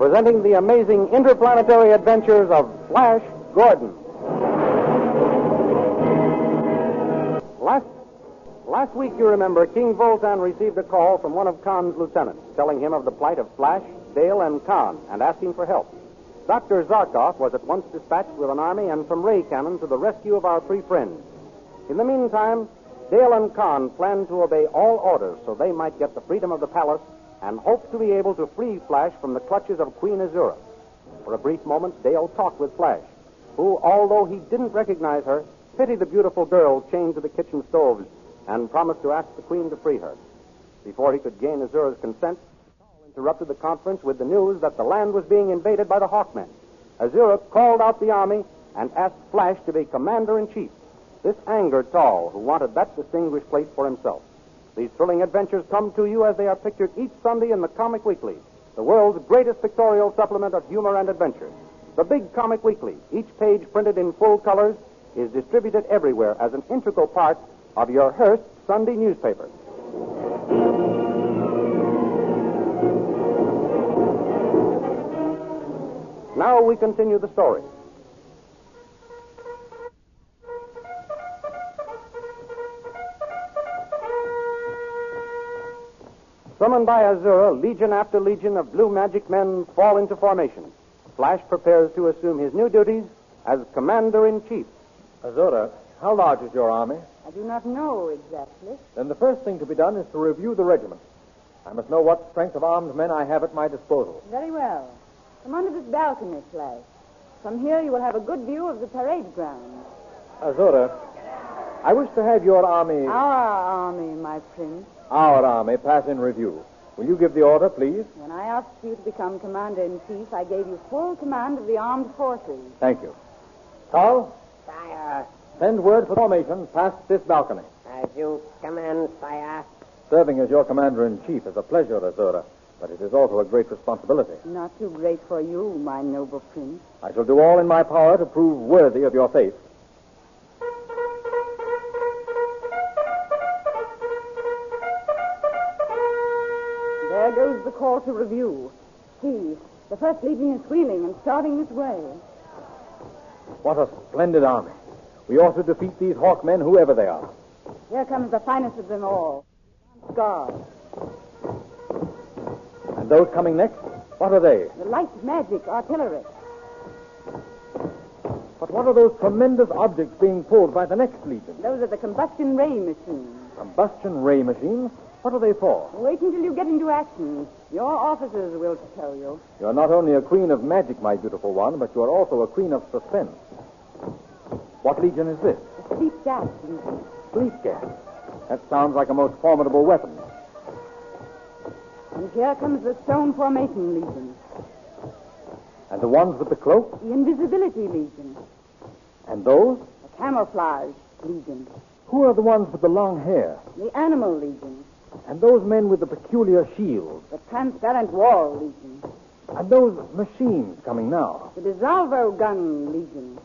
presenting the amazing interplanetary adventures of Flash Gordon. Last week, you remember, King Voltan received a call from one of Khan's lieutenants, telling him of the plight of Flash, Dale, and Khan, and asking for help. Dr. Zarkov was at once dispatched with an army and some ray cannon to the rescue of our three friends. In the meantime, Dale and Khan planned to obey all orders so they might get the freedom of the palace and hoped to be able to free Flash from the clutches of Queen Azura. For a brief moment, Dale talked with Flash, who, although he didn't recognize her, pitied the beautiful girl chained to the kitchen stoves and promised to ask the Queen to free her. Before he could gain Azura's consent, Saul interrupted the conference with the news that the land was being invaded by the Hawkmen. Azura called out the army and asked Flash to be commander-in-chief. This angered Saul, who wanted that distinguished place for himself. These thrilling adventures come to you as they are pictured each Sunday in the Comic Weekly, the world's greatest pictorial supplement of humor and adventure. The Big Comic Weekly, each page printed in full colors, is distributed everywhere as an integral part of your Hearst Sunday newspaper. Now we continue the story. Summoned by Azura, legion after legion of blue magic men fall into formation. Flash prepares to assume his new duties as commander-in-chief. Azura, how large is your army? I do not know exactly. Then the first thing to be done is to review the regiment. I must know what strength of armed men I have at my disposal. Very well. Come under this balcony, Flash. From here you will have a good view of the parade ground. Azura, I wish to have your army... Our army, my prince. Our army pass in review. Will you give the order, please? When I asked you to become commander-in-chief, I gave you full command of the armed forces. Thank you. Carl? Sire. Send word for formation past this balcony. As you command, sire. Serving as your commander-in-chief is a pleasure, Azura, but it is also a great responsibility. Not too great for you, my noble prince. I shall do all in my power to prove worthy of your faith. There goes the call to review. See, the first legion is wheeling and starting this way. What a splendid army. We ought to defeat these Hawkmen, whoever they are. Here comes the finest of them all. Guard. And those coming next? What are they? The light magic artillery. But what are those tremendous objects being pulled by the next legion? Those are the combustion ray machines. Combustion ray machines? What are they for? Wait until you get into action. Your officers will tell you. You're not only a queen of magic, my beautiful one, but you're also a queen of suspense. What legion is this? The sleep gas legion. Sleep gas. That sounds like a most formidable weapon. And here comes the stone formation legion. And the ones with the cloak? The invisibility legion. And those? The camouflage legion. Who are the ones with the long hair? The animal legion. And those men with the peculiar shields? The transparent wall legion. And those machines coming now? The dissolvo gun legion.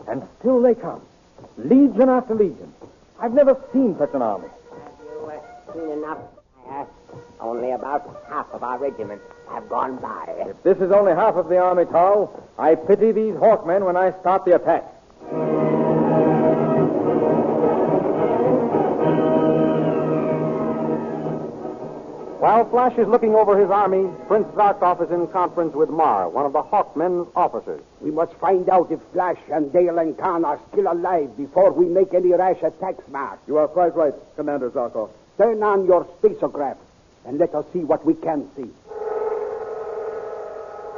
And still they come. Legion after legion. I've never seen such an army. Have you seen enough, sire? Only about half of our regiments have gone by. If this is only half of the army, Tal, I pity these Hawkmen when I start the attack. While Flash is looking over his army, Prince Zarkov is in conference with Mar, one of the Hawkmen's officers. We must find out if Flash and Dale and Khan are still alive before we make any rash attacks, Mar. You are quite right, Commander Zarkov. Turn on your spacograph and let us see what we can see.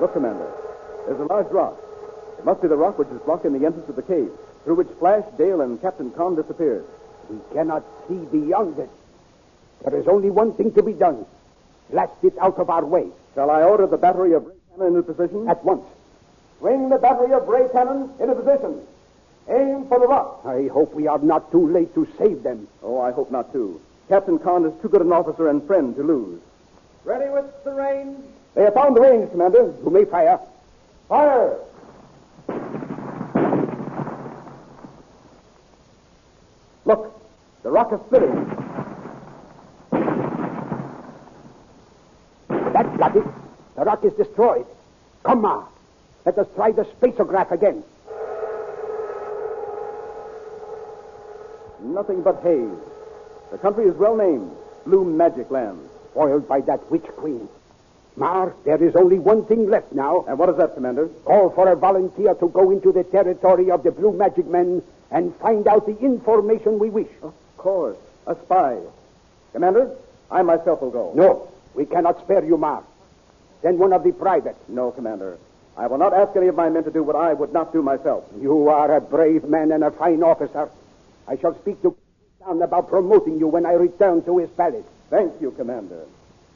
Look, Commander. There's a large rock. It must be the rock which is blocking the entrance of the cave, through which Flash, Dale, and Captain Khan disappeared. We cannot see beyond it. There is only one thing to be done. Blast it out of our way. Shall I order the battery of ray cannon into position? At once. Swing the battery of ray cannon into position. Aim for the rock. I hope we are not too late to save them. Oh, I hope not, too. Captain Khan is too good an officer and friend to lose. Ready with the range? They have found the range, Commander. You may fire. Fire! Look, the rock is splitting. That's got it. The rock is destroyed. Come on. Let us try the spacograph again. Nothing but haze. The country is well named. Blue Magic Land. Spoiled by that witch queen. Mar, there is only one thing left now. And what is that, Commander? Call for a volunteer to go into the territory of the Blue Magic Men and find out the information we wish. Of course. A spy. Commander, I myself will go. No, we cannot spare you, Mar. Send one of the privates. No, Commander. I will not ask any of my men to do what I would not do myself. You are a brave man and a fine officer. I shall speak to Down about promoting you when I return to his palace. Thank you, Commander.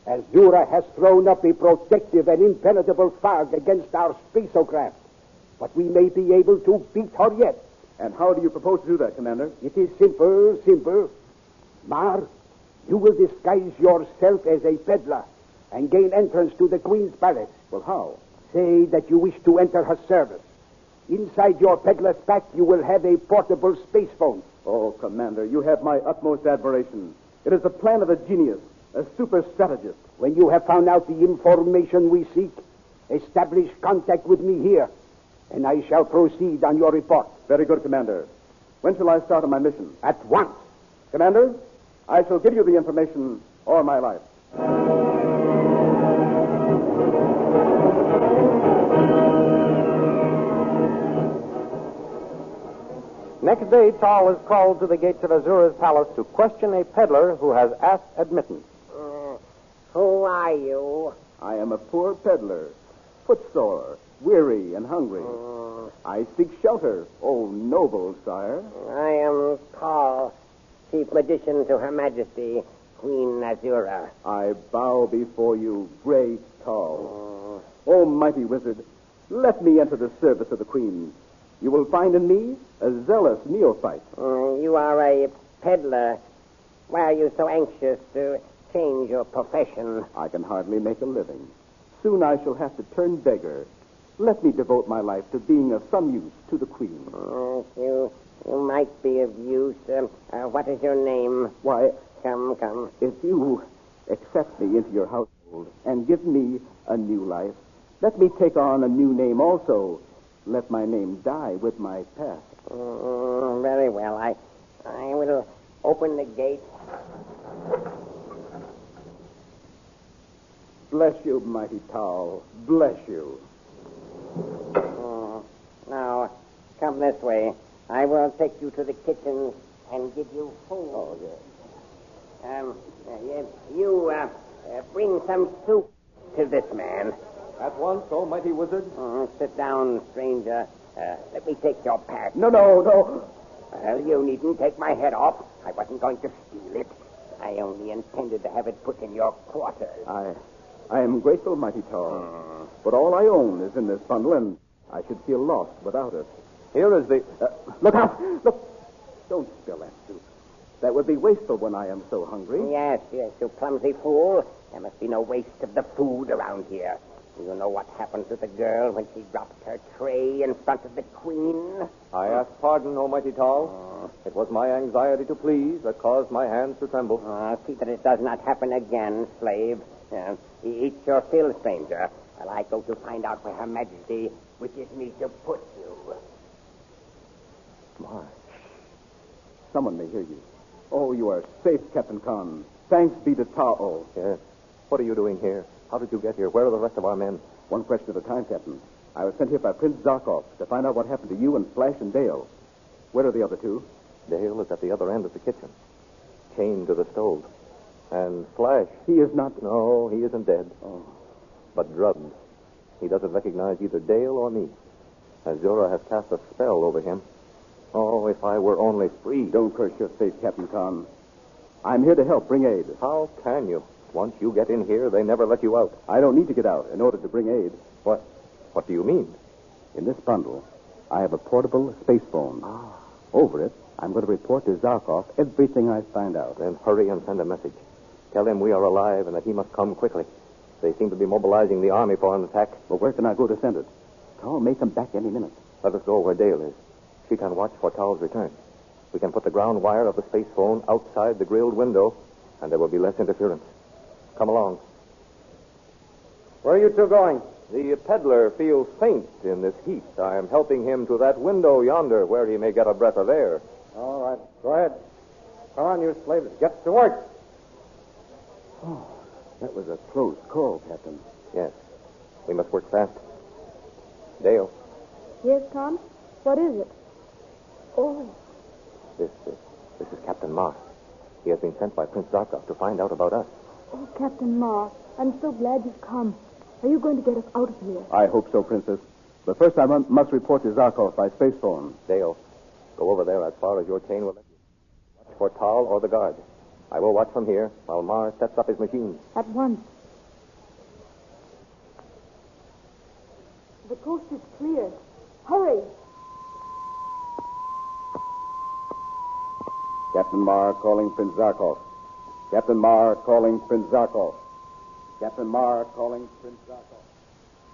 Azura has thrown up a protective and impenetrable fog against our spacocraft. But we may be able to beat her yet. And how do you propose to do that, Commander? It is simple. Mar, you will disguise yourself as a peddler and gain entrance to the Queen's palace. Well, how? Say that you wish to enter her service. Inside your peddler's pack, you will have a portable space phone. Oh, Commander, you have my utmost admiration. It is the plan of a genius, a super strategist. When you have found out the information we seek, establish contact with me here, and I shall proceed on your report. Very good, Commander. When shall I start on my mission? At once. Commander, I shall give you the information all my life. Next day, Tal is called to the gates of Azura's palace to question a peddler who has asked admittance. Who are you? I am a poor peddler, footsore, weary, and hungry. I seek shelter, O noble sire. I am Tal, Chief Magician to Her Majesty, Queen Azura. I bow before you, great Tal. O mighty wizard, let me enter the service of the Queen. You will find in me a zealous neophyte. You are a peddler. Why are you so anxious to change your profession? I can hardly make a living. Soon I shall have to turn beggar. Let me devote my life to being of some use to the Queen. You might be of use. What is your name? Why, Come. if you accept me into your household and give me a new life, let me take on a new name also. Let my name die with my past. Very well. I will open the gate. Bless you, mighty Tal. Bless you. Now, come this way. I will take you to the kitchen and give you food. Oh, yes. You bring some soup to this man. At once, O mighty wizard. Sit down, stranger. Let me take your pack. No. Well, you needn't take my head off. I wasn't going to steal it. I only intended to have it put in your quarters. I am grateful, mighty Tal. But all I own is in this bundle, and I should feel lost without it. Here is the... Look out! Look! Don't spill that soup. That would be wasteful when I am so hungry. Yes, you clumsy fool. There must be no waste of the food around here. Do you know what happened to the girl when she dropped her tray in front of the Queen? I ask pardon, O mighty Tal. It was my anxiety to please that caused my hands to tremble. See that it does not happen again, slave. Eat your fill, stranger, while I go to find out where Her Majesty wishes me to put you. My. Someone may hear you. Oh, you are safe, Captain Khan. Thanks be to Ta'o. Yes. What are you doing here? How did you get here? Where are the rest of our men? One question at a time, Captain. I was sent here by Prince Zarkov to find out what happened to you and Flash and Dale. Where are the other two? Dale is at the other end of the kitchen, chained to the stove. And Flash... He is not... No, he isn't dead. Oh. But drugged. He doesn't recognize either Dale or me. Azura has cast a spell over him. Oh, if I were only free. Don't curse your fate, Captain Khan. I'm here to help bring aid. How can you? Once you get in here, they never let you out. I don't need to get out in order to bring aid. What do you mean? In this bundle, I have a portable space phone. Over it, I'm going to report to Zarkov everything I find out. Then hurry and send a message. Tell him we are alive and that he must come quickly. They seem to be mobilizing the army for an attack. Well, where can I go to send it? Tal may come back any minute. Let us go where Dale is. She can watch for Tal's return. We can put the ground wire of the space phone outside the grilled window, and there will be less interference. Come along. Where are you two going? The peddler feels faint in this heat. I am helping him to that window yonder where he may get a breath of air. All right, go ahead. Come on, you slaves. Get to work. Oh, that was a close call, Captain. Yes. We must work fast. Dale, Yes, Con? What is it? Oh, this is Captain Ma. He has been sent by Prince Zarkov to find out about us. oh, Captain Ma, I'm so glad you've come. Are you going to get us out of here? I hope so, Princess. But first I must report to Zarkov by space phone. Dale, go over there as far as your chain will let you. Watch for Tal or the guard. I will watch from here while Mar sets up his machine. At once. The coast is cleared. Hurry. Captain Marr calling Prince Zarkov. Captain Marr calling Prince Zarkov. Captain Marr calling Prince Zarkov.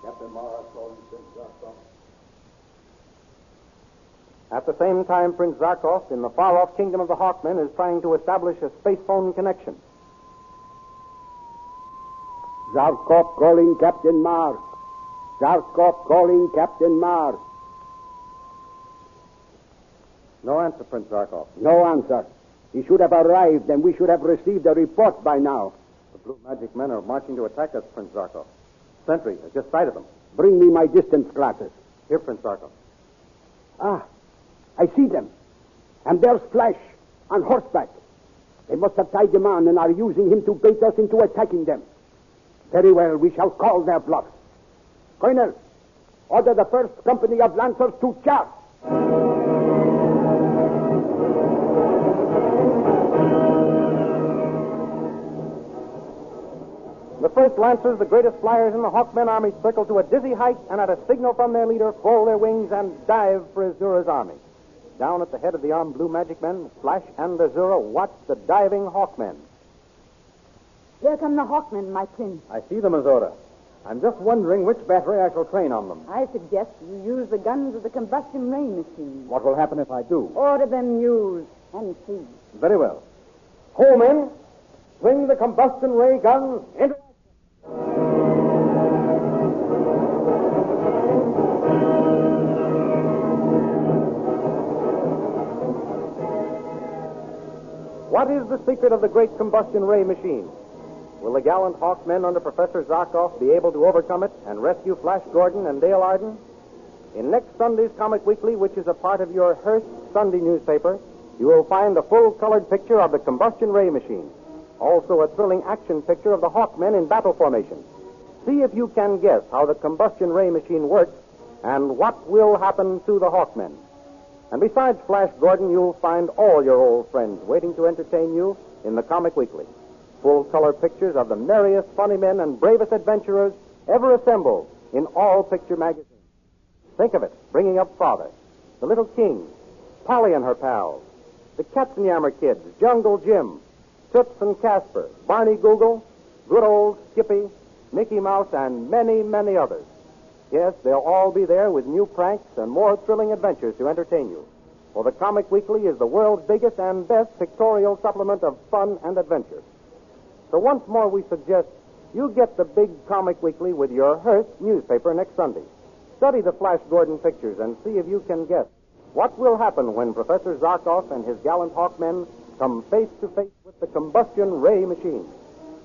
Captain Marr calling Prince Zarkov. At the same time, Prince Zarkov, in the far-off kingdom of the Hawkmen, is trying to establish a space phone connection. Zarkov calling Captain Marr. Zarkov calling Captain Marr. No answer, Prince Zarkov. No answer. He should have arrived, and we should have received a report by now. The blue magic men are marching to attack us, Prince Zarkov. Sentry has just sighted them. Bring me my distance glasses. Here, Prince Zarkov. Ah, I see them. And there's Flash, on horseback. They must have tied him on and are using him to bait us into attacking them. Very well, we shall call their bluff. Colonel, order the first company of lancers to charge. The first Lancers, the greatest flyers in the Hawkmen army, circle to a dizzy height and at a signal from their leader, fold their wings and dive for Azura's army. Down at the head of the armed blue magic men, Flash and Azura watch the diving Hawkmen. Here come the Hawkmen, my prince. I see them, Azura. I'm just wondering which battery I shall train on them. I suggest you use the guns of the combustion ray machine. What will happen if I do? Order them used and see. Very well. Home in. Swing the combustion ray guns into... What is the secret of the great combustion ray machine? Will the gallant Hawkmen under Professor Zarkov be able to overcome it and rescue Flash Gordon and Dale Arden? In next Sunday's Comic Weekly, which is a part of your Hearst Sunday newspaper, you will find a full-colored picture of the combustion ray machine. Also a thrilling action picture of the Hawkmen in battle formation. See if you can guess how the combustion ray machine works and what will happen to the Hawkmen. And besides Flash Gordon, you'll find all your old friends waiting to entertain you in the Comic Weekly. Full-color pictures of the merriest funny men and bravest adventurers ever assembled in all picture magazines. Think of it, bringing up Father, the Little King, Polly and her pals, the Katzenjammer Kids, Jungle Jim, Toots and Casper, Barney Google, good old Skippy, Mickey Mouse, and many, many others. Yes, they'll all be there with new pranks and more thrilling adventures to entertain you. For the Comic Weekly is the world's biggest and best pictorial supplement of fun and adventure. So once more we suggest you get the big Comic Weekly with your Hearst newspaper next Sunday. Study the Flash Gordon pictures and see if you can guess what will happen when Professor Zarkov and his gallant Hawkmen come face to face with the combustion ray machine.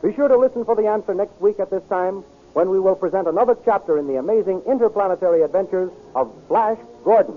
Be sure to listen for the answer next week at this time when we will present another chapter in the amazing interplanetary adventures of Flash Gordon.